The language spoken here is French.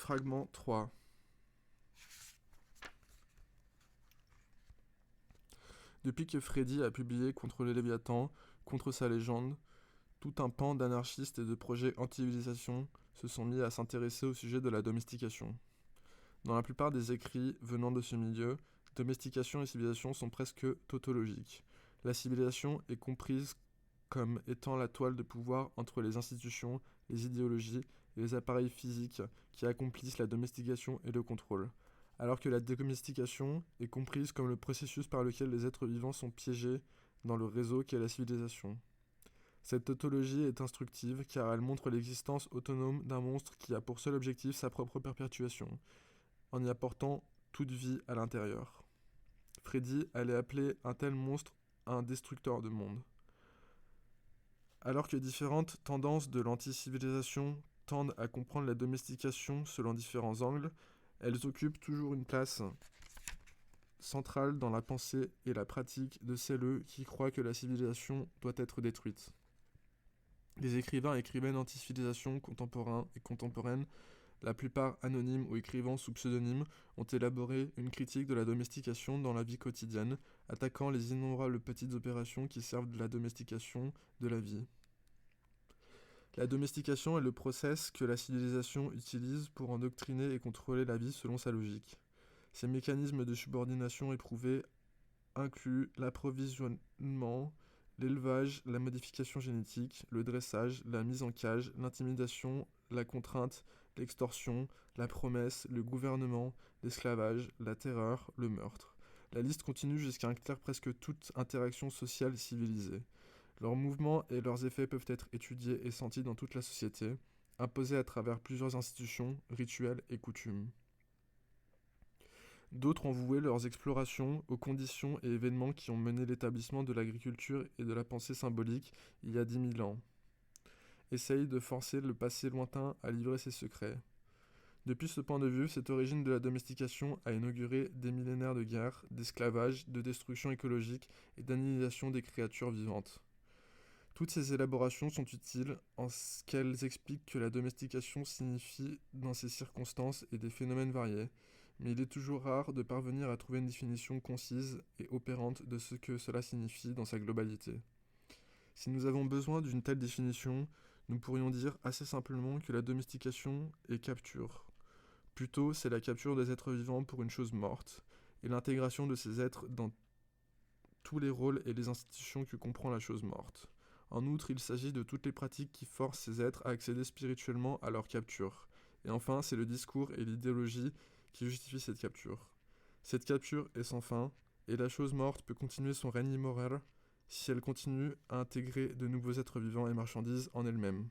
Fragment 3. Depuis que Freddy a publié contre le Léviathan, contre sa légende, tout un pan d'anarchistes et de projets anti-civilisation se sont mis à s'intéresser au sujet de la domestication. Dans la plupart des écrits venant de ce milieu, domestication et civilisation sont presque tautologiques. La civilisation est comprise comme étant la toile de pouvoir entre les institutions, les idéologies et les appareils physiques qui accomplissent la domestication et le contrôle, alors que la dédomestication est comprise comme le processus par lequel les êtres vivants sont piégés dans le réseau qu'est la civilisation. Cette tautologie est instructive car elle montre l'existence autonome d'un monstre qui a pour seul objectif sa propre perpétuation, en y apportant toute vie à l'intérieur. Freddy allait appeler un tel monstre un destructeur de monde. Alors que différentes tendances de l'anti-civilisation tendent à comprendre la domestication selon différents angles, elles occupent toujours une place centrale dans la pensée et la pratique de celles qui croient que la civilisation doit être détruite. Les écrivains et écrivaines anti-civilisation contemporains et contemporaines, la plupart anonymes ou écrivant sous pseudonyme, ont élaboré une critique de la domestication dans la vie quotidienne, attaquant les innombrables petites opérations qui servent de la domestication de la vie. La domestication est le process que la civilisation utilise pour endoctriner et contrôler la vie selon sa logique. Ces mécanismes de subordination éprouvés incluent l'approvisionnement, l'élevage, la modification génétique, le dressage, la mise en cage, l'intimidation, la contrainte, l'extorsion, la promesse, le gouvernement, l'esclavage, la terreur, le meurtre. La liste continue jusqu'à inclure presque toute interaction sociale civilisée. Leurs mouvements et leurs effets peuvent être étudiés et sentis dans toute la société, imposés à travers plusieurs institutions, rituels et coutumes. D'autres ont voué leurs explorations aux conditions et événements qui ont mené l'établissement de l'agriculture et de la pensée symbolique il y a 10 000 ans. Essayent de forcer le passé lointain à livrer ses secrets. Depuis ce point de vue, cette origine de la domestication a inauguré des millénaires de guerre, d'esclavage, de destruction écologique et d'annihilation des créatures vivantes. Toutes ces élaborations sont utiles en ce qu'elles expliquent que la domestication signifie dans ces circonstances et des phénomènes variés, mais il est toujours rare de parvenir à trouver une définition concise et opérante de ce que cela signifie dans sa globalité. Si nous avons besoin d'une telle définition, nous pourrions dire assez simplement que la domestication est capture. Plutôt, c'est la capture des êtres vivants pour une chose morte, et l'intégration de ces êtres dans tous les rôles et les institutions que comprend la chose morte. En outre, il s'agit de toutes les pratiques qui forcent ces êtres à accéder spirituellement à leur capture. Et enfin, c'est le discours et l'idéologie qui justifient cette capture. Cette capture est sans fin, et la chose morte peut continuer son règne immoral si elle continue à intégrer de nouveaux êtres vivants et marchandises en elle-même.